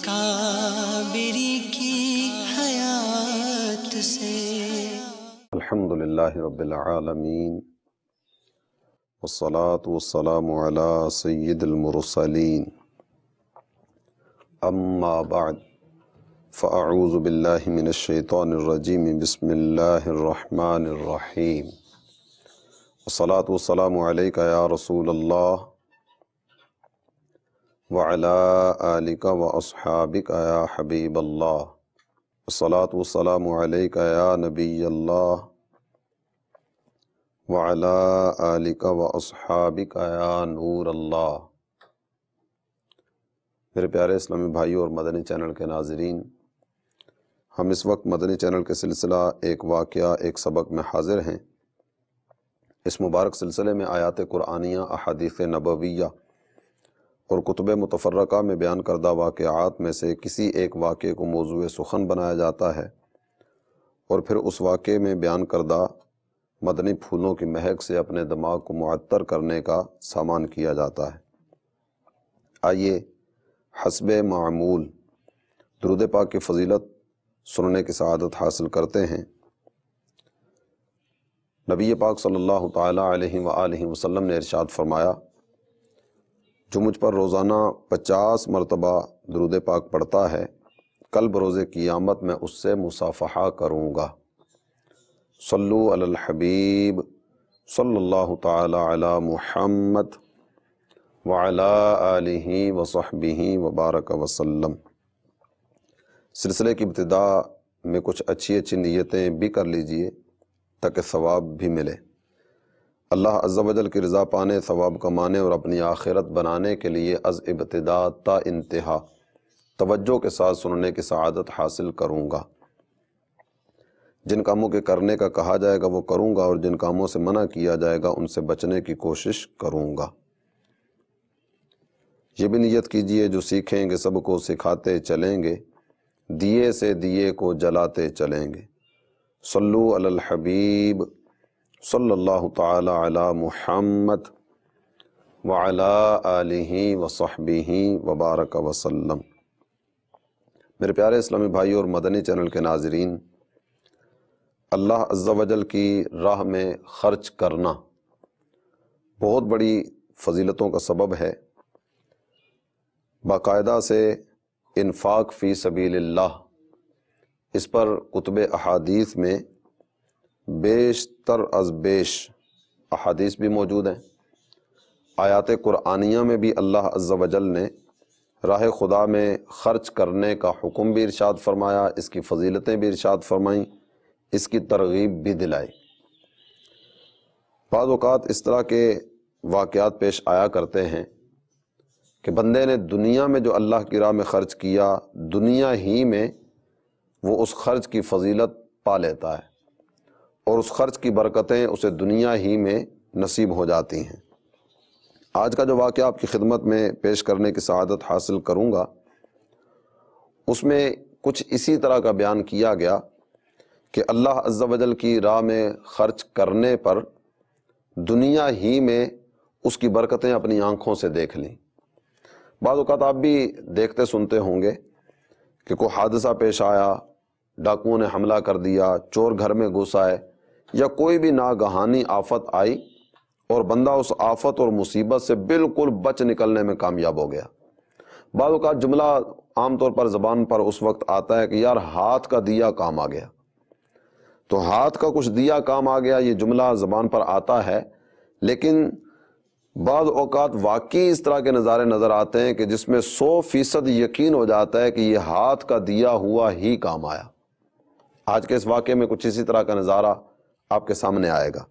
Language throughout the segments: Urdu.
اکابری کی حیات سے۔ الحمدللہ رب العالمین والصلاة والسلام علی سید المرسلین، اما بعد فاعوذ باللہ من الشیطان الرجیم، بسم اللہ الرحمن الرحیم، والصلاة والسلام علیکہ یا رسول اللہ وعلی آلک واصحابک یا حبیب اللہ، والصلاة والسلام علیکہ یا نبی اللہ وعلی آلک واصحابک یا نور اللہ۔ میرے پیارے اسلامی بھائیوں اور مدنی چینل کے ناظرین، ہم اس وقت مدنی چینل کے سلسلہ ایک واقعہ ایک سبق میں حاضر ہیں۔ اس مبارک سلسلے میں آیات قرآنیہ، احادیث نبویہ اور کتب متفرقہ میں بیان کردہ واقعات میں سے کسی ایک واقعے کو موضوع سخن بنایا جاتا ہے اور پھر اس واقعے میں بیان کردہ مدنی پھولوں کی مہک سے اپنے دماغ کو معطر کرنے کا سامان کیا جاتا ہے۔ آئیے حسب معمول درود پاک کی فضیلت سننے کی سعادت حاصل کرتے ہیں۔ نبی پاک صلی اللہ تعالیٰ علیہ وآلہ وسلم نے ارشاد فرمایا، جو مجھ پر روزانہ 50 مرتبہ درود پاک پڑھتا ہے، کل بروز قیامت میں اس سے مصافحہ کروں گا۔ صلو علی الحبیب صلی اللہ تعالیٰ علی محمد وعلی آلہ وصحبہ وبارک وسلم۔ سلسلے کی ابتدا میں کچھ اچھی نیتیں بھی کر لیجئے تاکہ ثواب بھی ملے۔ اللہ عز و جل کی رضا پانے، ثواب کمانے اور اپنی آخرت بنانے کے لیے از ابتدا تا انتہا توجہ کے ساتھ سننے کی سعادت حاصل کروں گا۔ جن کاموں کے کرنے کا کہا جائے گا وہ کروں گا، اور جن کاموں سے منع کیا جائے گا ان سے بچنے کی کوشش کروں گا۔ یہ بھی نیت کیجئے، جو سیکھیں گے سب کو سکھاتے چلیں گے، دیے سے دیے کو جلاتے چلیں گے۔ صلو علی الحبیب صلی اللہ تعالی علی محمد وعلی آلہ وصحبہ وبارک وسلم۔ میرے پیارے اسلامی بھائیوں اور مدنی چینل کے ناظرین، اللہ عز و جل کی راہ میں خرچ کرنا بہت بڑی فضیلتوں کا سبب ہے۔ باقاعدہ سے انفاق فی سبیل اللہ، اس پر کتب احادیث میں بیشتر از بیش احادیث بھی موجود ہیں۔ آیات قرآنیہ میں بھی اللہ عز و جل نے راہ خدا میں خرچ کرنے کا حکم بھی ارشاد فرمایا، اس کی فضیلتیں بھی ارشاد فرمائیں، اس کی ترغیب بھی دلائی۔ بعض اوقات اس طرح کے واقعات پیش آیا کرتے ہیں کہ بندے نے دنیا میں جو اللہ کی راہ میں خرچ کیا، دنیا ہی میں وہ اس خرچ کی فضیلت پا لیتا ہے، اور اس خرچ کی برکتیں اسے دنیا ہی میں نصیب ہو جاتی ہیں۔ آج کا جو واقعہ آپ کی خدمت میں پیش کرنے کی سعادت حاصل کروں گا، اس میں کچھ اسی طرح کا بیان کیا گیا کہ اللہ عز و جل کی راہ میں خرچ کرنے پر دنیا ہی میں اس کی برکتیں اپنی آنکھوں سے دیکھ لیں۔ بعض اوقات آپ بھی دیکھتے سنتے ہوں گے کہ کوئی حادثہ پیش آیا، ڈاکوؤں نے حملہ کر دیا، چور گھر میں گھس آئے، یا کوئی بھی ناگہانی آفت آئی اور بندہ اس آفت اور مصیبت سے بالکل بچ نکلنے میں کامیاب ہو گیا۔ بعض اوقات جملہ عام طور پر زبان پر اس وقت آتا ہے کہ یار ہاتھ کا دیا کام آ گیا، تو ہاتھ کا کچھ دیا کام آ گیا، یہ جملہ زبان پر آتا ہے، لیکن بعض اوقات واقعی اس طرح کے نظارے نظر آتے ہیں کہ جس میں 100% یقین ہو جاتا ہے کہ یہ ہاتھ کا دیا ہوا ہی کام آیا۔ آج کے اس واقعے میں کچھ اسی طرح کا نظارہ آپ کے سامنے آئے گا۔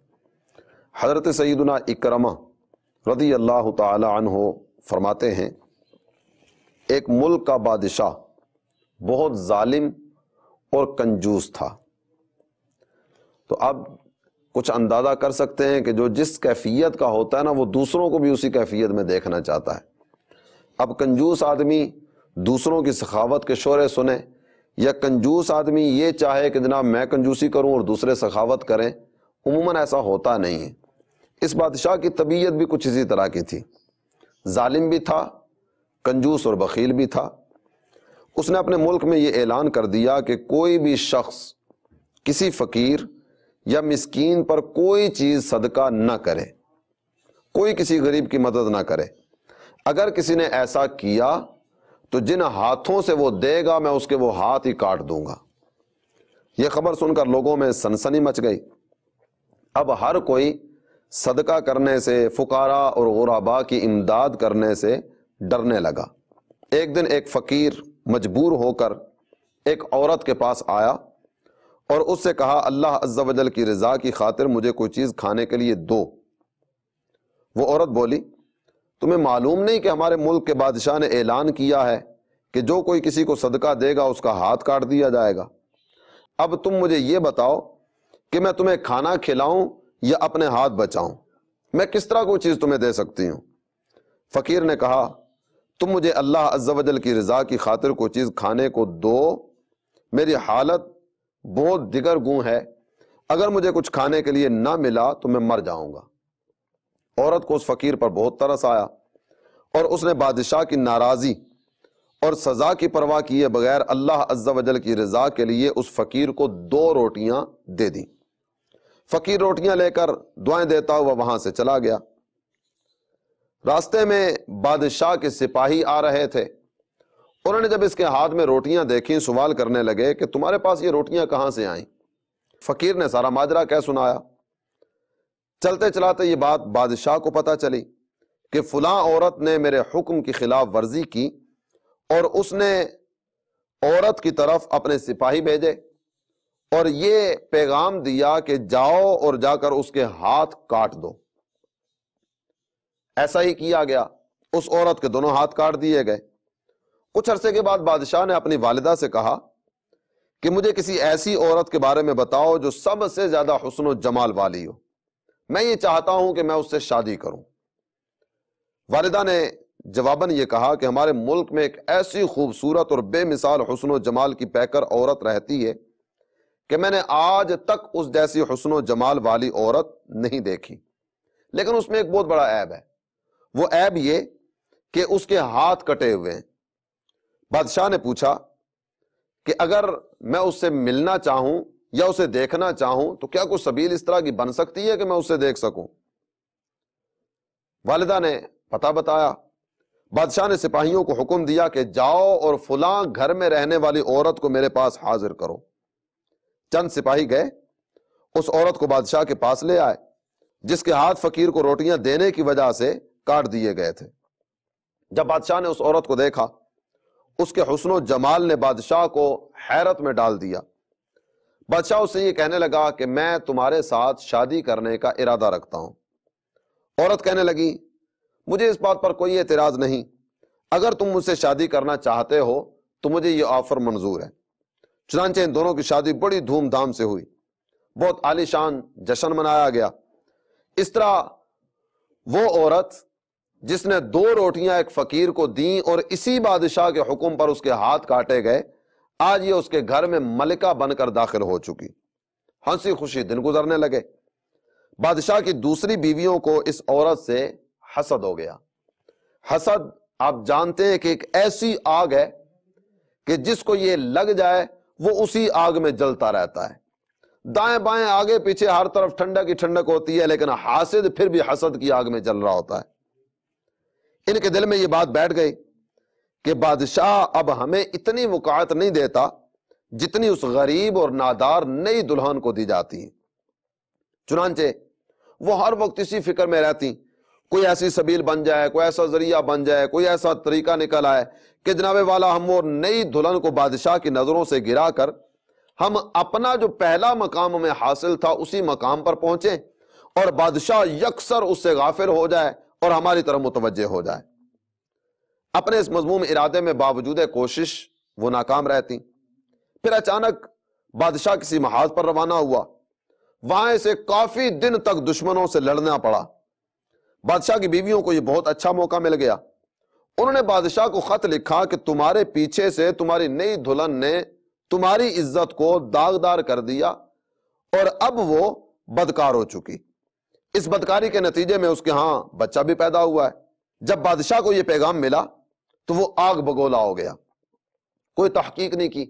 حضرت سیدنا اکرمہ رضی اللہ تعالی عنہ فرماتے ہیں، ایک ملک کا بادشاہ بہت ظالم اور کنجوس تھا۔ تو اب کچھ اندازہ کر سکتے ہیں کہ جو جس کیفیت کا ہوتا ہے نا، وہ دوسروں کو بھی اسی کیفیت میں دیکھنا چاہتا ہے۔ اب کنجوس آدمی دوسروں کی سخاوت کے شورے سنے، یا کنجوس آدمی یہ چاہے کہ جناب میں کنجوسی کروں اور دوسرے سخاوت کریں، عموماً ایسا ہوتا نہیں ہے۔ اس بادشاہ کی طبیعت بھی کچھ اسی طرح کی تھی، ظالم بھی تھا، کنجوس اور بخیل بھی تھا، اس نے اپنے ملک میں یہ اعلان کر دیا کہ کوئی بھی شخص کسی فقیر یا مسکین پر کوئی چیز صدقہ نہ کرے، کوئی کسی غریب کی مدد نہ کرے۔ اگر کسی نے ایسا کیا تو جن ہاتھوں سے وہ دے گا میں اس کے وہ ہاتھ ہی کاٹ دوں گا۔ یہ خبر سن کر لوگوں میں سنسنی مچ گئی۔ اب ہر کوئی صدقہ کرنے سے، فقراء اور غرباء کی امداد کرنے سے ڈرنے لگا۔ ایک دن ایک فقیر مجبور ہو کر ایک عورت کے پاس آیا اور اس سے کہا، اللہ عز و جل کی رضا کی خاطر مجھے کوئی چیز کھانے کے لیے دو۔ وہ عورت بولی، تمہیں معلوم نہیں کہ ہمارے ملک کے بادشاہ نے اعلان کیا ہے کہ جو کوئی کسی کو صدقہ دے گا اس کا ہاتھ کاٹ دیا جائے گا؟ اب تم مجھے یہ بتاؤ کہ میں تمہیں کھانا کھلاؤں یا اپنے ہاتھ بچاؤں؟ میں کس طرح کوئی چیز تمہیں دے سکتی ہوں؟ فقیر نے کہا، تم مجھے اللہ عز و جل کی رضا کی خاطر کوئی چیز کھانے کو دو، میری حالت بہت دیگر گوں ہے، اگر مجھے کچھ کھانے کے لیے نہ ملا تو میں مر جاؤں گا۔ عورت کو اس فقیر پر بہت ترس آیا اور اس نے بادشاہ کی ناراضی اور سزا کی پرواہ کیے بغیر اللہ عز و جل کی رضا کے لیے اس فقیر کو 2 روٹیاں دے دیں۔ فقیر روٹیاں لے کر دعائیں دیتا ہوا وہاں سے چلا گیا۔ راستے میں بادشاہ کے سپاہی آ رہے تھے، انہوں نے جب اس کے ہاتھ میں روٹیاں دیکھیں سوال کرنے لگے کہ تمہارے پاس یہ روٹیاں کہاں سے آئیں؟ فقیر نے سارا ماجرا کہہ سنایا۔ چلتے چلاتے یہ بات بادشاہ کو پتہ چلی کہ فلاں عورت نے میرے حکم کی خلاف ورزی کی اور اس نے عورت کی طرف اپنے سپاہی بھیجے اور یہ پیغام دیا کہ جاؤ اور جا کر اس کے ہاتھ کاٹ دو۔ ایسا ہی کیا گیا، اس عورت کے دونوں ہاتھ کاٹ دیے گئے۔ کچھ عرصے کے بعد بادشاہ نے اپنی والدہ سے کہا کہ مجھے کسی ایسی عورت کے بارے میں بتاؤ جو سب سے زیادہ حسن و جمال والی ہو، میں یہ چاہتا ہوں کہ میں اس سے شادی کروں۔ والدہ نے جواباً یہ کہا کہ ہمارے ملک میں ایک ایسی خوبصورت اور بے مثال حسن و جمال کی پیکر عورت رہتی ہے کہ میں نے آج تک اس جیسی حسن و جمال والی عورت نہیں دیکھی، لیکن اس میں ایک بہت بڑا عیب ہے۔ وہ عیب یہ کہ اس کے ہاتھ کٹے ہوئے ہیں۔ بادشاہ نے پوچھا کہ اگر میں اس سے ملنا چاہوں یا اسے دیکھنا چاہوں تو کیا کوئی سبیل اس طرح کی بن سکتی ہے کہ میں اسے دیکھ سکوں؟ والدہ نے پتہ بتایا۔ بادشاہ نے سپاہیوں کو حکم دیا کہ جاؤ اور فلاں گھر میں رہنے والی عورت کو میرے پاس حاضر کرو۔ چند سپاہی گئے، اس عورت کو بادشاہ کے پاس لے آئے جس کے ہاتھ فقیر کو روٹیاں دینے کی وجہ سے کاٹ دیے گئے تھے۔ جب بادشاہ نے اس عورت کو دیکھا، اس کے حسن و جمال نے بادشاہ کو حیرت میں ڈال دیا۔ بادشاہ اس سے یہ کہنے لگا کہ میں تمہارے ساتھ شادی کرنے کا ارادہ رکھتا ہوں۔ عورت کہنے لگی، مجھے اس بات پر کوئی اعتراض نہیں، اگر تم مجھ سے شادی کرنا چاہتے ہو تو مجھے یہ آفر منظور ہے۔ چنانچہ ان دونوں کی شادی بڑی دھوم دھام سے ہوئی، بہت عالی شان جشن منایا گیا۔ اس طرح وہ عورت جس نے 2 روٹیاں ایک فقیر کو دیں اور اسی بادشاہ کے حکم پر اس کے ہاتھ کاٹے گئے، آج یہ اس کے گھر میں ملکہ بن کر داخل ہو چکی۔ ہنسی خوشی دن گزرنے لگے۔ بادشاہ کی دوسری بیویوں کو اس عورت سے حسد ہو گیا۔ حسد آپ جانتے ہیں کہ ایک ایسی آگ ہے کہ جس کو یہ لگ جائے وہ اسی آگ میں جلتا رہتا ہے۔ دائیں بائیں آگے پیچھے ہر طرف ٹھنڈک ہی ٹھنڈک ہوتی ہے، لیکن حاسد پھر بھی حسد کی آگ میں جل رہا ہوتا ہے۔ ان کے دل میں یہ بات بیٹھ گئی کہ بادشاہ اب ہمیں اتنی وقاعت نہیں دیتا جتنی اس غریب اور نادار نئی دلہن کو دی جاتی ہے۔ چنانچہ وہ ہر وقت اسی فکر میں رہتی، کوئی ایسی سبیل بن جائے، کوئی ایسا ذریعہ بن جائے، کوئی ایسا طریقہ نکل آئے کہ جناب والا ہم وہ نئی دلہن کو بادشاہ کی نظروں سے گرا کر ہم اپنا جو پہلا مقام ہمیں حاصل تھا اسی مقام پر پہنچیں اور بادشاہ یکسر اس سے غافل ہو جائے اور ہماری طرف متوجہ ہو جائے۔ اپنے اس مذموم ارادے میں باوجود کوشش وہ ناکام رہتی۔ پھر اچانک بادشاہ کسی محاذ پر روانہ ہوا، وہاں اسے کافی دن تک دشمنوں سے لڑنا پڑا۔ بادشاہ کی بیویوں کو یہ بہت اچھا موقع مل گیا۔ انہوں نے بادشاہ کو خط لکھا کہ تمہارے پیچھے سے تمہاری نئی دلہن نے تمہاری عزت کو داغدار کر دیا اور اب وہ بدکار ہو چکی۔ اس بدکاری کے نتیجے میں اس کے ہاں بچہ بھی پیدا ہوا ہے۔ جب بادشاہ کو یہ پیغام ملا تو وہ آگ بگولا ہو گیا۔ کوئی تحقیق نہیں کی،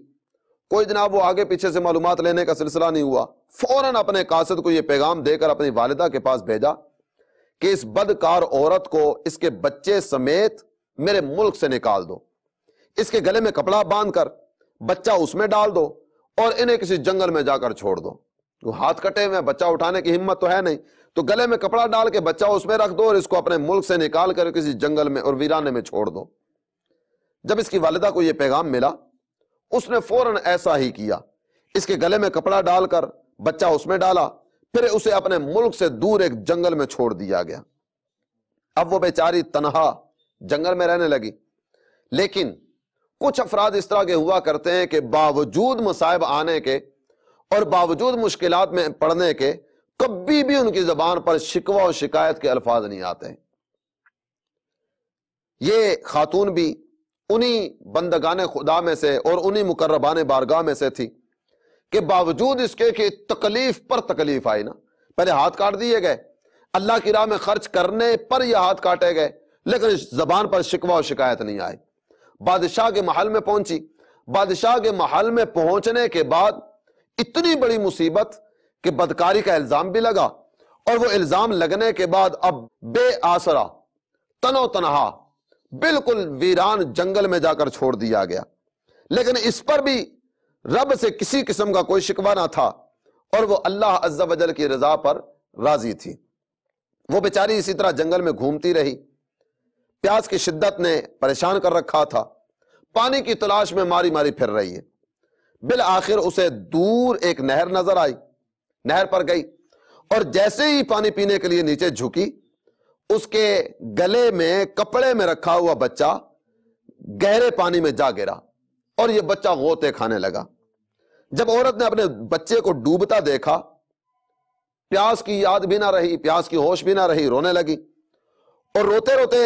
کوئی جناب وہ آگے پیچھے سے معلومات لینے کا سلسلہ نہیں ہوا، فوراً اپنے قاصد کو یہ پیغام دے کر اپنی والدہ کے پاس بھیجا کہ اس بدکار عورت کو اس کے بچے سمیت میرے ملک سے نکال دو، اس کے گلے میں کپڑا باندھ کر بچہ اس میں ڈال دو اور انہیں کسی جنگل میں جا کر چھوڑ دو۔ وہ ہاتھ کٹے ہوئے، بچہ اٹھانے کی ہمت تو ہے نہیں، تو گلے میں کپڑا ڈال کے بچہ اس میں رکھ دو اور اس کو اپنے ملک سے نکال کر کسی جنگل میں اور ویرانے میں چھوڑ دو۔ جب اس کی والدہ کو یہ پیغام ملا، اس نے فوراً ایسا ہی کیا، اس کے گلے میں کپڑا ڈال کر بچہ اس میں ڈالا، پھر اسے اپنے ملک سے دور ایک جنگل میں چھوڑ دیا گیا۔ اب وہ بیچاری تنہا جنگل میں رہنے لگی۔ لیکن کچھ افراد اس طرح کے ہوا کرتے ہیں کہ باوجود مصائب آنے کے اور باوجود مشکلات میں پڑنے کے کبھی بھی ان کی زبان پر شکوہ و شکایت کے الفاظ نہیں آتے۔ یہ خاتون بھی انہی بندگان خدا میں سے اور انہی مقربان بارگاہ میں سے تھی کہ باوجود اس کے کہ تکلیف پر تکلیف آئی نا، پہلے ہاتھ کاٹ دیے گئے، اللہ کی راہ میں خرچ کرنے پر یہ ہاتھ کاٹے گئے، لیکن اس زبان پر شکوہ و شکایت نہیں آئی۔ بادشاہ کے محل میں پہنچی، بادشاہ کے محل میں پہنچنے کے بعد اتنی بڑی مصیبت کہ بدکاری کا الزام بھی لگا، اور وہ الزام لگنے کے بعد اب بے آسرا تن و تنہا بالکل ویران جنگل میں جا کر چھوڑ دیا گیا۔ لیکن اس پر بھی رب سے کسی قسم کا کوئی شکوہ نہ تھا، اور وہ اللہ عز و جل کی رضا پر راضی تھی۔ وہ بیچاری اسی طرح جنگل میں گھومتی رہی، پیاس کی شدت نے پریشان کر رکھا تھا، پانی کی تلاش میں ماری ماری پھر رہی ہے۔ بالآخر اسے دور ایک نہر نظر آئی، نہر پر گئی، اور جیسے ہی پانی پینے کے لیے نیچے جھکی، اس کے گلے میں کپڑے میں رکھا ہوا بچہ گہرے پانی میں جا گرا، اور یہ بچہ غوطے کھانے لگا۔ جب عورت نے اپنے بچے کو ڈوبتا دیکھا، پیاس کی یاد بھی نہ رہی، پیاس کی ہوش بھی نہ رہی، رونے لگی، اور روتے روتے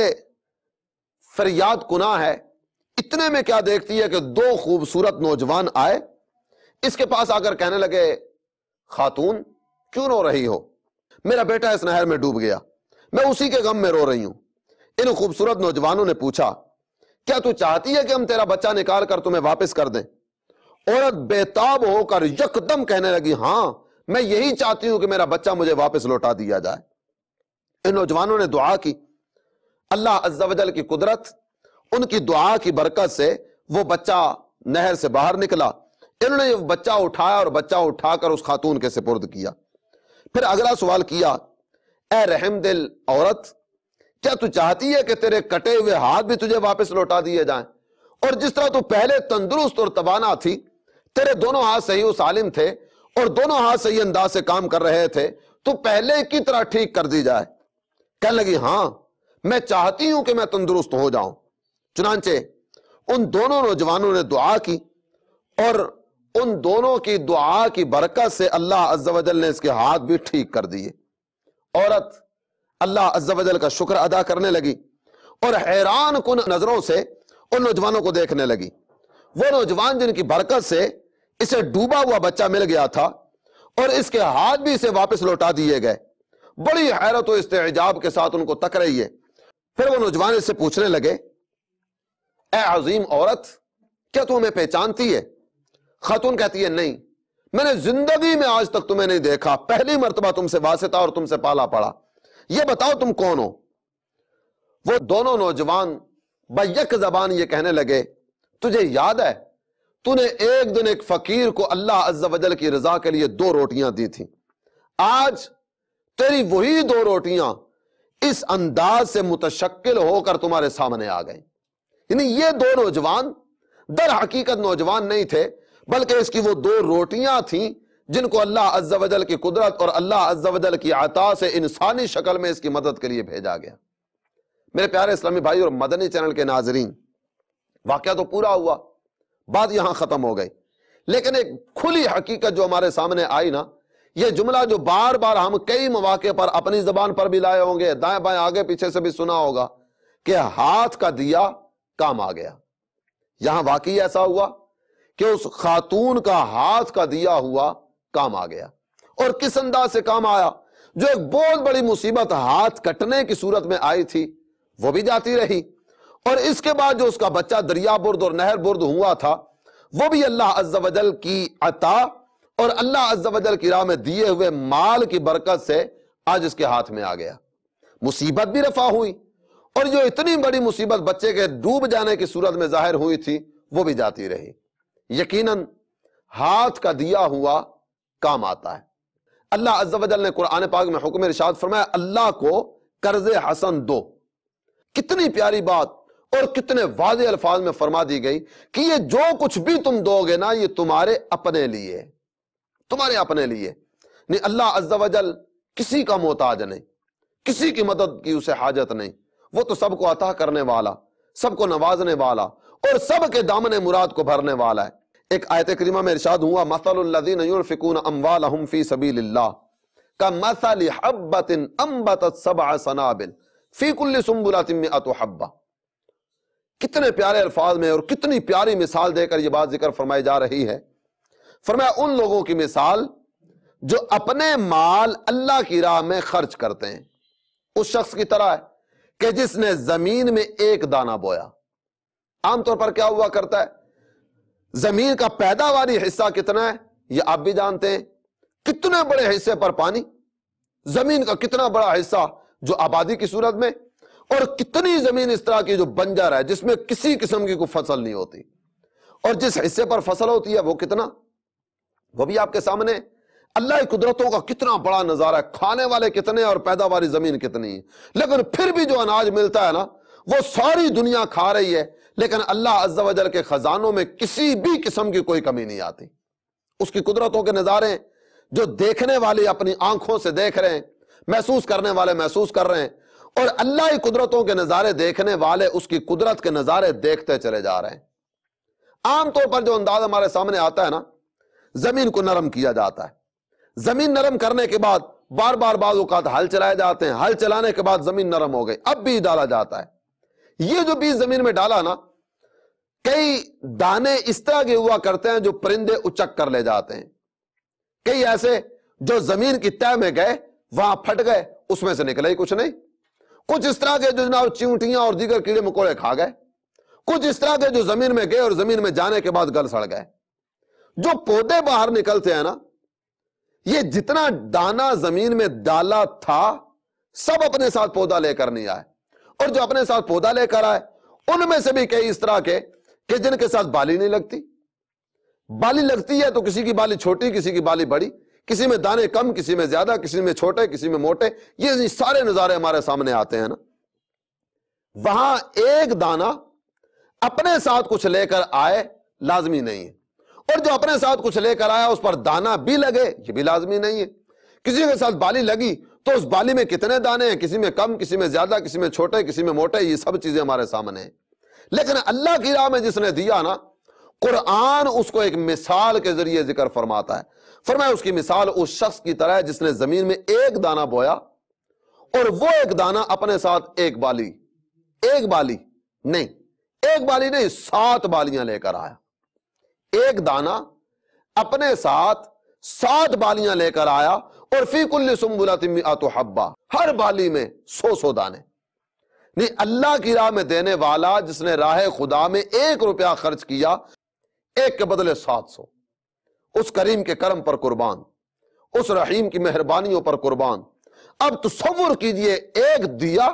فریاد کناں ہے۔ اتنے میں کیا دیکھتی ہے کہ دو خوبصورت نوجوان آئے، اس کے پاس آ کر کہنے لگے، خاتون کیوں رو رہی ہو؟ میرا بیٹا اس نہر میں ڈوب گیا، میں اسی کے غم میں رو رہی ہوں۔ ان خوبصورت نوجوانوں نے پوچھا، کیا تو چاہتی ہے کہ ہم تیرا بچہ نکال کر تمہیں واپس کر دیں؟ عورت بےتاب ہو کر یکدم کہنے لگی، ہاں میں یہی چاہتی ہوں کہ میرا بچہ مجھے واپس لوٹا دیا جائے۔ ان نوجوانوں نے دعا کی، اللہ عز و جل کی قدرت، ان کی دعا کی برکت سے وہ بچہ نہر سے باہر نکلا۔ انہوں نے یہ بچہ اٹھایا اور بچہ اٹھا کر اس خاتون کے سپرد کیا۔ پھر اگلا سوال کیا، اے رحم دل عورت، کیا تو چاہتی ہے کہ تیرے کٹے ہوئے ہاتھ بھی تجھے واپس لوٹا دیے جائیں؟ اور جس طرح تو پہلے تندرست اور توانا تھی، تیرے دونوں ہاتھ صحیح و سالم تھے اور دونوں ہاتھ صحیح انداز سے کام کر رہے تھے، تو پہلے کی طرح ٹھیک کر دی جائے۔ کہنے لگی، ہاں میں چاہتی ہوں کہ میں تندرست ہو جاؤں۔ چنانچہ ان دونوں نوجوانوں نے دعا کی، اور ان دونوں کی دعا کی برکت سے اللہ عز و جل نے اس کے ہاتھ بھی ٹھیک کر دیے۔ عورت اللہ عز و جل کا شکر ادا کرنے لگی اور حیران کن نظروں سے ان نوجوانوں کو دیکھنے لگی۔ وہ نوجوان جن کی برکت سے اسے ڈوبا ہوا بچہ مل گیا تھا اور اس کے ہاتھ بھی اسے واپس لوٹا دیے گئے، بڑی حیرت و استعجاب کے ساتھ ان کو تک رہی ہے۔ پھر وہ نوجوان اس سے پوچھنے لگے، اے عظیم عورت، کیا تو ہمیں پہچانتی ہے؟ خاتون کہتی ہے، نہیں، میں نے زندگی میں آج تک تمہیں نہیں دیکھا، پہلی مرتبہ تم سے واسطہ اور تم سے پالا پڑا، یہ بتاؤ تم کون ہو؟ وہ دونوں نوجوان بیک زبان یہ کہنے لگے، تجھے یاد ہے تو نے ایک دن ایک فقیر کو اللہ عز و جل کی رضا کے لیے 2 روٹیاں دی تھیں، آج تیری وہی 2 روٹیاں اس انداز سے متشکل ہو کر تمہارے سامنے آ گئیں۔ یعنی یہ 2 نوجوان در حقیقت نوجوان نہیں تھے، بلکہ اس کی وہ 2 روٹیاں تھیں جن کو اللہ عز و جل کی قدرت اور اللہ عز و جل کی عطا سے انسانی شکل میں اس کی مدد کے لیے بھیجا گیا۔ میرے پیارے اسلامی بھائی اور مدنی چینل کے ناظرین، واقعہ تو پورا ہوا، بات یہاں ختم ہو گئی، لیکن ایک کھلی حقیقت جو ہمارے سامنے آئی نا، یہ جملہ جو بار بار ہم کئی مواقع پر اپنی زبان پر بھی لائے ہوں گے، دائیں بائیں آگے پیچھے سے بھی سنا ہوگا کہ ہاتھ کا دیا کام آ گیا۔ یہاں واقعی ایسا ہوا کہ اس خاتون کا ہاتھ کا دیا ہوا کام آ گیا، اور کس انداز سے کام آیا؟ جو ایک بہت بڑی مصیبت ہاتھ کٹنے کی صورت میں آئی تھی وہ بھی جاتی رہی، اور اس کے بعد جو اس کا بچہ دریا برد اور نہر برد ہوا تھا وہ بھی اللہ عز و جل کی عطا اور اللہ عز و جل کی راہ میں دیے ہوئے مال کی برکت سے آج اس کے ہاتھ میں آ گیا۔ مصیبت بھی رفع ہوئی، اور جو اتنی بڑی مصیبت بچے کے ڈوب جانے کی صورت میں ظاہر ہوئی تھی وہ بھی جاتی رہی۔ یقیناً ہاتھ کا دیا ہوا کام آتا ہے۔ اللہ عز و جل نے قرآن پاک میں حکم ارشاد فرمایا اللہ کو قرض حسن دو۔ کتنی پیاری بات اور کتنے واضح الفاظ میں فرما دی گئی کہ یہ جو کچھ بھی تم دو گے نا یہ تمہارے اپنے لیے، تمہارے اپنے لیے نہیں۔ اللہ عز و جل کسی کا محتاج نہیں، کسی کی مدد کی اسے حاجت نہیں، وہ تو سب کو عطا کرنے والا، سب کو نوازنے والا اور سب کے دامن مراد کو بھرنے والا ہے۔ ایک آیت کریمہ میں ارشاد ہوا مثل الذین ينفقون اموالهم فی سبیل اللہ کمثل حبۃ انبتت سبع سنابل فی کل سنبلۃ مئۃ حبۃ۔ کتنے پیارے الفاظ میں اور کتنی پیاری مثال دے کر یہ بات ذکر فرمائی جا رہی ہے۔ فرمایا ان لوگوں کی مثال جو اپنے مال اللہ کی راہ میں خرچ کرتے ہیں اس شخص کی طرح ہے کہ جس نے زمین میں ایک دانہ بویا۔ عام طور پر کیا ہوا کرتا ہے، زمین کا پیداواری حصہ کتنا ہے یہ آپ بھی جانتے ہیں، کتنے بڑے حصے پر پانی، زمین کا کتنا بڑا حصہ جو آبادی کی صورت میں، اور کتنی زمین اس طرح کی جو بنجر ہے جس میں کسی قسم کی کوئی فصل نہیں ہوتی، اور جس حصے پر فصل ہوتی ہے وہ کتنا، وہ بھی آپ کے سامنے۔ اللہ کی قدرتوں کا کتنا بڑا نظارہ ہے، کھانے والے کتنے اور پیداواری زمین کتنی ہے، لیکن پھر بھی جو اناج ملتا ہے نا وہ ساری دنیا کھا رہی ہے، لیکن اللہ عز و جل کے خزانوں میں کسی بھی قسم کی کوئی کمی نہیں آتی۔ اس کی قدرتوں کے نظارے جو دیکھنے والے اپنی آنکھوں سے دیکھ رہے ہیں، محسوس کرنے والے محسوس کر رہے ہیں، اور اللہ کی قدرتوں کے نظارے دیکھنے والے اس کی قدرت کے نظارے دیکھتے چلے جا رہے ہیں۔ عام طور پر جو انداز ہمارے سامنے آتا ہے نا، زمین کو نرم کیا جاتا ہے، زمین نرم کرنے کے بعد بار بار بعض اوقات ہل چلائے جاتے ہیں، ہل چلانے کے بعد زمین نرم ہو گئی، اب بیج ڈالا جاتا ہے۔ یہ جو بیج زمین میں ڈالا نا، کئی دانے اس طرح کے ہوا کرتے ہیں جو پرندے اچک کر لے جاتے ہیں، کئی ایسے جو زمین کی تہ میں گئے وہاں پھٹ گئے، اس میں سے نکلے ہی کچھ نہیں، کچھ اس طرح کے جو جناب چیونٹیاں اور دیگر کیڑے مکوڑے کھا گئے، کچھ اس طرح کے جو زمین میں گئے اور زمین میں جانے کے بعد گل سڑ گئے۔ جو پودے باہر نکلتے ہیں نا، یہ جتنا دانا زمین میں ڈالا تھا سب اپنے ساتھ پودا لے کر نہیں آئے، اور جو اپنے ساتھ پودا لے کر آئے ان میں سے بھی کئی اس طرح کے کہ جن کے ساتھ بالی نہیں لگتی، بالی لگتی ہے تو کسی کی بالی چھوٹی کسی کی بالی بڑی، کسی میں دانے کم کسی میں زیادہ، کسی میں چھوٹے کسی میں موٹے، یہ سارے نظارے ہمارے سامنے آتے ہیں نا۔ وہاں ایک دانہ اپنے ساتھ کچھ لے کر آئے لازمی نہیں ہے، اور جو اپنے ساتھ کچھ لے کر آیا اس پر دانہ بھی لگے یہ بھی لازمی نہیں ہے۔ کسی کے ساتھ بالی لگی تو اس بالی میں کتنے دانے ہیں، کسی میں کم کسی میں زیادہ، کسی میں چھوٹے کسی میں موٹے، یہ سب چیزیں ہمارے سامنے ہیں۔ لیکن اللہ کی راہ میں جس نے دیا نا، قرآن اس کو ایک مثال کے ذریعے ذکر فرماتا ہے۔ فرمایا اس کی مثال اس شخص کی طرح ہے جس نے زمین میں ایک دانہ بویا، اور وہ ایک دانہ اپنے ساتھ ایک بالی نہیں 7 بالیاں لے کر آیا۔ ایک دانہ اپنے ساتھ 7 بالیاں لے کر آیا، اور فی کل سنبلۃ مئۃ حبۃ، ہر بالی میں 100 دانے۔ نہیں، اللہ کی راہ میں دینے والا جس نے راہ خدا میں 1 روپیہ خرچ کیا، 1 کے بدلے 700، اس کریم کے کرم پر قربان، اس رحیم کی مہربانیوں پر قربان۔ اب تصور کیجئے 1 دیا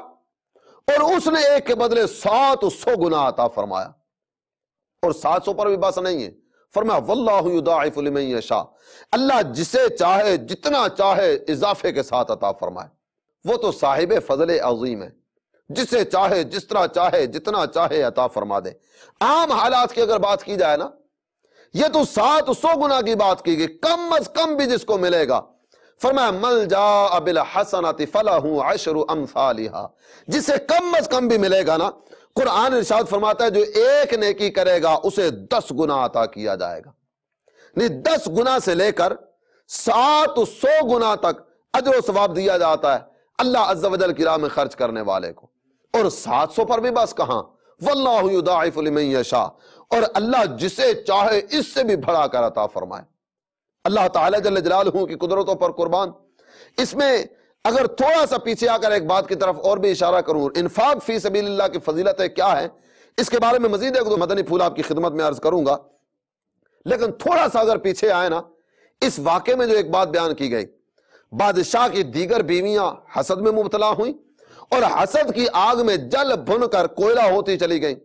اور اس نے 1 کے بدلے 700 گنا عطا فرمایا، اور 700 پر بھی بس نہیں ہے، فرمایا واللہ یضاعف لمن یشاء، اللہ جسے چاہے جتنا چاہے اضافے کے ساتھ عطا فرمائے۔ وہ تو صاحب فضل عظیم ہے، جسے چاہے جس طرح چاہے جتنا چاہے عطا فرما دے۔ عام حالات کی اگر بات کی جائے نا، یہ تو 700 گنا کی بات کی گئی، کم از کم بھی جس کو ملے گا، فرمایا من جاء بالحسنۃ فلہ 10 امثالھا، جسے کم از کم بھی ملے گا نا، قرآن ارشاد فرماتا ہے جو 1 نیکی کرے گا اسے 10 گنا عطا کیا جائے گا۔ نہیں، 10 گنا سے لے کر 700 گنا تک اجر و ثواب دیا جاتا ہے اللہ عز و جل کی راہ میں خرچ کرنے والے کو، اور 700 پر بھی بس کہاں، واللہ یضاعف لمن یشاء، اور اللہ جسے چاہے اس سے بھی بڑھا کر عطا فرمائے۔ اللہ تعالی جل جلالہ کی قدرتوں پر قربان۔ اس میں اگر تھوڑا سا پیچھے آ کر ایک بات کی طرف اور بھی اشارہ کروں، انفاق فی سبیل اللہ کی فضیلتیں کیا ہیں، اس کے بارے میں مزید 1-2 مدنی پھول آپ کی خدمت میں عرض کروں گا۔ لیکن تھوڑا سا اگر پیچھے آئے نا، اس واقعے میں جو ایک بات بیان کی گئی، بادشاہ کی دیگر بیویاں حسد میں مبتلا ہوئیں اور حسد کی آگ میں جل بھن کر کوئلہ ہوتی چلی گئیں۔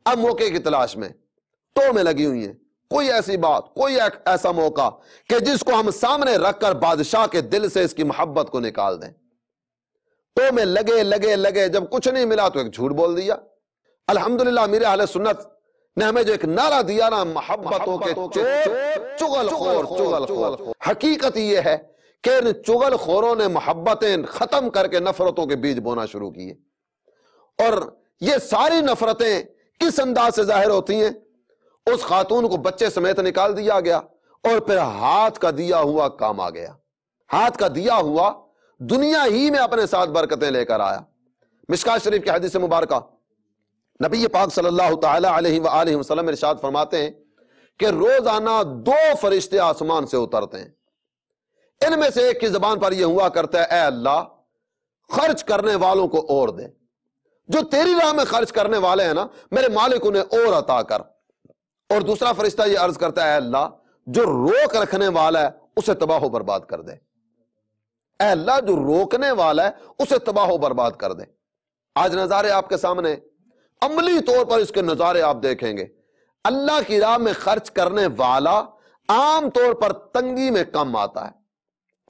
اب موقع کی تلاش میں ٹو میں لگی ہوئی ہیں، کوئی ایسی بات، کوئی ایسا موقع کہ جس کو ہم سامنے رکھ کر بادشاہ کے دل سے اس کی محبت کو نکال دیں۔ ٹو میں لگے، جب کچھ نہیں ملا تو ایک جھوٹ بول دیا۔ الحمدللہ میرے اہل سنت نے ہمیں جو ایک نعرہ دیا نا، محبتوں کے چور چغل خور۔ حقیقت یہ ہے کہ ان چغل خوروں نے محبتیں ختم کر کے نفرتوں کے بیج بونا شروع کیے، اور یہ ساری نفرتیں کس انداز سے ظاہر ہوتی ہیں؟ اس خاتون کو بچے سمیت نکال دیا گیا، اور پھر ہاتھ کا دیا ہوا کام آ گیا، ہاتھ کا دیا ہوا دنیا ہی میں اپنے ساتھ برکتیں لے کر آیا۔ مشکات شریف کی حدیث مبارکہ، نبی پاک صلی اللہ تعالی علیہ وآلہ وسلم ارشاد فرماتے ہیں کہ روزانہ 2 فرشتے آسمان سے اترتے ہیں، ان میں سے ایک کی زبان پر یہ ہوا کرتا ہے، اے اللہ خرچ کرنے والوں کو اور دے، جو تیری راہ میں خرچ کرنے والے ہیں نا میرے مالک انہیں اور عطا کر۔ اور دوسرا فرشتہ یہ عرض کرتا ہے، اے اللہ جو روک رکھنے والا ہے اسے تباہ و برباد کر دے، اے اللہ جو روکنے والا ہے اسے تباہ و برباد کر دے۔ آج نظارے آپ کے سامنے، عملی طور پر اس کے نظارے آپ دیکھیں گے۔ اللہ کی راہ میں خرچ کرنے والا عام طور پر تنگی میں کم آتا ہے،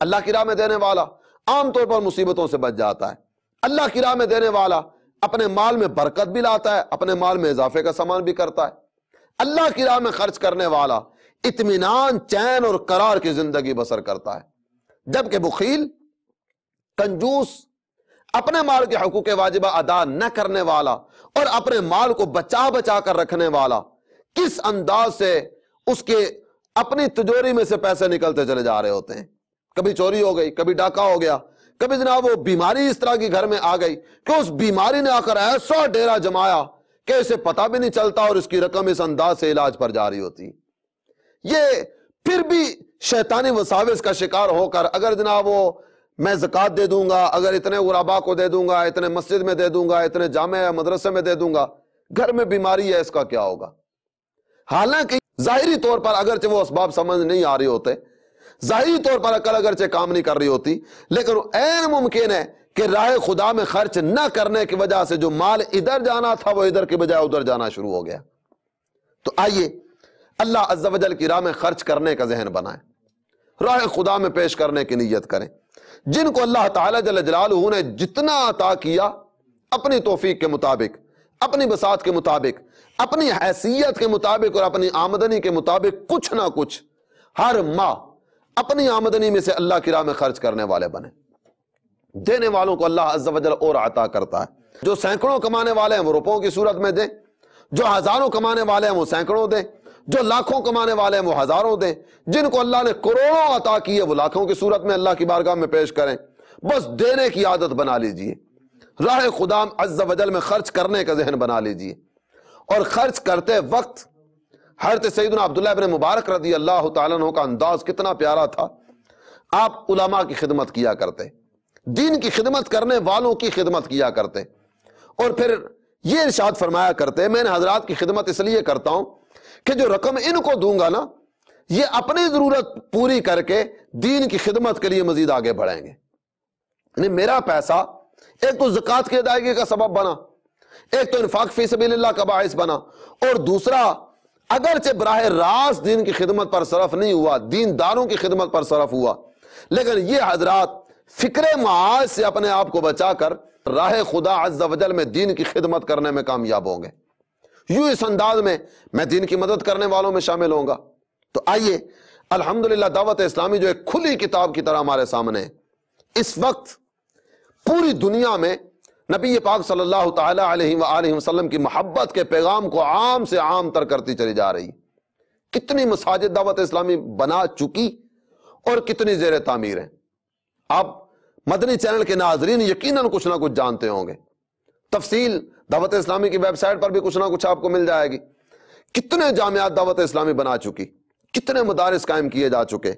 اللہ کی راہ میں دینے والا عام طور پر مصیبتوں سے بچ جاتا ہے، اللہ کی راہ میں دینے والا اپنے مال میں برکت بھی لاتا ہے، اپنے مال میں اضافے کا سامان بھی کرتا ہے۔ اللہ کی راہ میں خرچ کرنے والا اطمینان، چین اور قرار کی زندگی بسر کرتا ہے، جبکہ بخیل، کنجوس، اپنے مال کے حقوق واجبہ ادا نہ کرنے والا اور اپنے مال کو بچا بچا کر رکھنے والا کس انداز سے اس کے اپنی تجوری میں سے پیسے نکلتے چلے جا رہے ہوتے ہیں۔ کبھی چوری ہو گئی، کبھی ڈاکہ ہو گیا، کبھی جناب وہ بیماری اس طرح کی گھر میں آ گئی کہ اس بیماری نے آ کر ایسا ڈیرا جمایا کہ اسے پتہ بھی نہیں چلتا، اور اس کی رقم اس انداز سے علاج پر جاری ہوتی۔ یہ پھر بھی شیطانی وساوس کا شکار ہو کر اگر جناب وہ میں زکوٰۃ دے دوں گا، اگر اتنے غربا کو دے دوں گا، اتنے مسجد میں دے دوں گا، اتنے جامع یا مدرسے میں دے دوں گا، گھر میں بیماری ہے، اس کا کیا ہوگا؟ حالانکہ ظاہری طور پر اگرچہ وہ اسباب سمجھ نہیں آ رہے ہوتے، ظاہری طور پر عقل اگرچہ کام نہیں کر رہی ہوتی، لیکن عین ممکن ہے کہ راہ خدا میں خرچ نہ کرنے کی وجہ سے جو مال ادھر جانا تھا وہ ادھر کی بجائے ادھر جانا شروع ہو گیا۔ تو آئیے اللہ عز و جل کی راہ میں خرچ کرنے کا ذہن بنائیں، راہ خدا میں پیش کرنے کی نیت کریں۔ جن کو اللہ تعالی جل جلالہ نے جتنا عطا کیا، اپنی توفیق کے مطابق، اپنی بساط کے مطابق، اپنی حیثیت کے مطابق اور اپنی آمدنی کے مطابق کچھ نہ کچھ ہر ماہ اپنی آمدنی میں سے اللہ کی راہ میں خرچ کرنے والے بنے۔ دینے والوں کو اللہ عز و جل اور عطا کرتا ہے۔ جو سینکڑوں کمانے والے ہیں وہ روپوں کی صورت میں دیں، جو ہزاروں کمانے والے ہیں وہ سینکڑوں دیں، جو لاکھوں کمانے والے ہیں وہ ہزاروں دیں، جن کو اللہ نے کروڑوں عطا کی ہے وہ لاکھوں کی صورت میں اللہ کی بارگاہ میں پیش کریں۔ بس دینے کی عادت بنا لیجئے، راہ خدا عز و جل میں خرچ کرنے کا ذہن بنا لیجئے، اور خرچ کرتے وقت حضرت سیدنا عبداللہ ابن مبارک رضی اللہ تعالیٰ عنہ کا انداز کتنا پیارا تھا۔ آپ علماء کی خدمت کیا کرتے، دین کی خدمت کرنے والوں کی خدمت کیا کرتے، اور پھر یہ ارشاد فرمایا کرتے، میں نے حضرات کی خدمت اس لیے کرتا ہوں کہ جو رقم ان کو دوں گا نا، یہ اپنی ضرورت پوری کر کے دین کی خدمت کے لیے مزید آگے بڑھیں گے۔ یعنی میرا پیسہ ایک تو زکوٰۃ کی ادائیگی کا سبب بنا، ایک تو انفاق فی سبیل اللہ کا باعث بنا، اور دوسرا اگرچہ براہ راست دین کی خدمت پر صرف نہیں ہوا، دینداروں کی خدمت پر صرف ہوا، لیکن یہ حضرات فکر معاش سے اپنے آپ کو بچا کر راہ خدا عز و جل میں دین کی خدمت کرنے میں کامیاب ہوں گے۔ یوں اس انداز میں دین کی مدد کرنے والوں میں شامل ہوں گا۔ تو آئیے الحمدللہ دعوت اسلامی جو ایک کھلی کتاب کی طرح ہمارے سامنے ہے، اس وقت پوری دنیا میں نبی پاک صلی اللہ تعالی علیہ وآلہ وسلم کی محبت کے پیغام کو عام سے عام تر کرتی چلی جا رہی۔ کتنی مساجد دعوت اسلامی بنا چکی اور کتنی زیر تعمیر ہیں۔ آپ مدنی چینل کے ناظرین یقیناً کچھ نہ کچھ جانتے ہوں گے، تفصیل دعوت اسلامی کی ویب سائٹ پر بھی کچھ نہ کچھ آپ کو مل جائے گی۔ کتنے جامعات دعوت اسلامی بنا چکی، کتنے مدارس قائم کیے جا چکے۔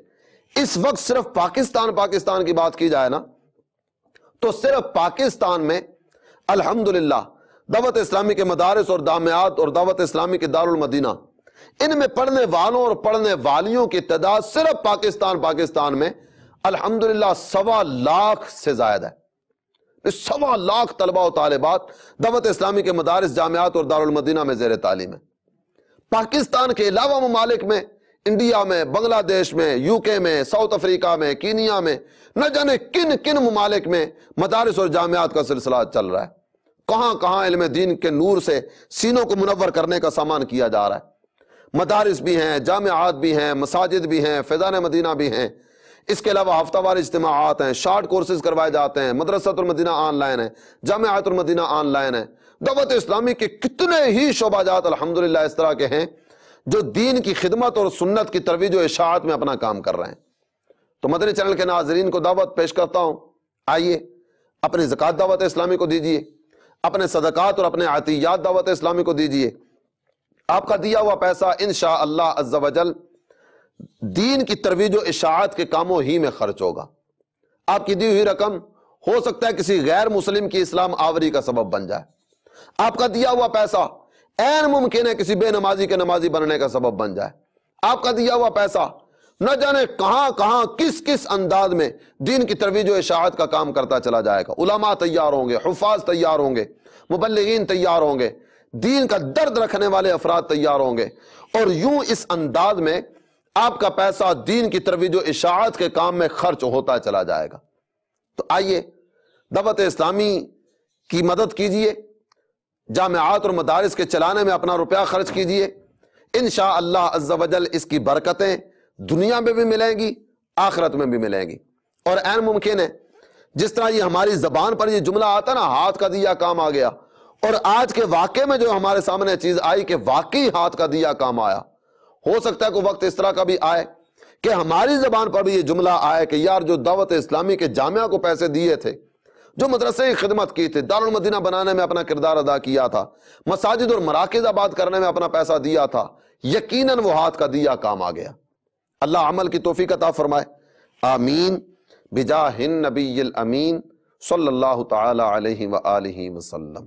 اس وقت صرف پاکستان کی بات کی جائے نا، تو صرف پاکستان میں الحمدللہ دعوت اسلامی کے مدارس اور جامعات اور دعوت اسلامی کے دارالمدینہ ان میں پڑھنے والوں اور پڑھنے والیوں کی تعداد صرف پاکستان میں الحمدللہ 1.25 لاکھ سے زائد ہے۔ 1.25 لاکھ طلبہ و طالبات دعوت اسلامی کے مدارس، جامعات اور دارالمدینہ میں زیر تعلیم ہے۔ پاکستان کے علاوہ ممالک میں، انڈیا میں، بنگلہ دیش میں، یو کے میں، ساؤتھ افریقہ میں، کینیا میں، نہ جانے کن کن ممالک میں مدارس اور جامعات کا سلسلہ چل رہا ہے۔ کہاں کہاں علم دین کے نور سے سینوں کو منور کرنے کا سامان کیا جا رہا ہے۔ مدارس بھی ہیں، جامعات بھی ہیں، مساجد بھی ہیں، فیضان مدینہ بھی ہیں۔ اس کے علاوہ ہفتہ وار اجتماعات ہیں، شارٹ کورسز کروائے جاتے ہیں، مدرسۃ المدینہ آن لائن ہے، جامعات المدینہ آن لائن ہے۔ دعوت اسلامی کے کتنے ہی شعبہ جات الحمدللہ اس طرح کے ہیں جو دین کی خدمت اور سنت کی ترویج و اشاعت میں اپنا کام کر رہے ہیں۔ تو مدنی چینل کے ناظرین کو دعوت پیش کرتا ہوں، آئیے اپنی زکوٰۃ دعوت اسلامی کو دیجئے، اپنے صدقات اور اپنے عطیات دعوت اسلامی کو دیجئے۔ آپ کا دیا ہوا پیسہ انشاءاللہ عز و جل دین کی ترویج و اشاعت کے کاموں ہی میں خرچ ہوگا۔ آپ کی دی ہوئی رقم ہو سکتا ہے کسی غیر مسلم کی اسلام آوری کا سبب بن جائے۔ آپ کا دیا ہوا پیسہ عین ممکن ہے کسی بے نمازی کے نمازی بننے کا سبب بن جائے۔ آپ کا دیا ہوا پیسہ نہ جانے کہاں کہاں کس کس انداز میں دین کی ترویج و اشاعت کا کام کرتا چلا جائے گا۔ علماء تیار ہوں گے، حفاظ تیار ہوں گے، مبلغین تیار ہوں گے، دین کا درد رکھنے والے افراد تیار ہوں گے، اور یوں اس انداز میں آپ کا پیسہ دین کی ترویج و اشاعت کے کام میں خرچ ہوتا چلا جائے گا۔ تو آئیے دعوت اسلامی کی مدد کیجئے، جامعات اور مدارس کے چلانے میں اپنا روپیہ خرچ کیجئے۔ انشاءاللہ عز و جل اس کی برکتیں دنیا میں بھی ملیں گی، آخرت میں بھی ملیں گی۔ اور عین ممکن ہے جس طرح یہ ہماری زبان پر یہ جملہ آتا نا، ہاتھ کا دیا کام آ گیا، اور آج کے واقعے میں جو ہمارے سامنے چیز آئی کہ واقعی ہاتھ کا دیا کام آیا، ہو سکتا ہے کوئی وقت اس طرح کا بھی آئے کہ ہماری زبان پر بھی یہ جملہ آئے کہ یار جو دعوت اسلامی کے جامعہ کو پیسے دیے تھے، جو مدرسے کی خدمت کی تھی، دارالمدینہ بنانے میں اپنا کردار ادا کیا تھا، مساجد اور مراکز آباد کرنے میں اپنا پیسہ دیا تھا، یقیناً وہ ہاتھ کا دیا کام آ گیا۔ اللہ عمل کی توفیق عطا فرمائے، آمین، بجاہ النبی الامین صلی اللہ تعالی علیہ وآلہ وسلم۔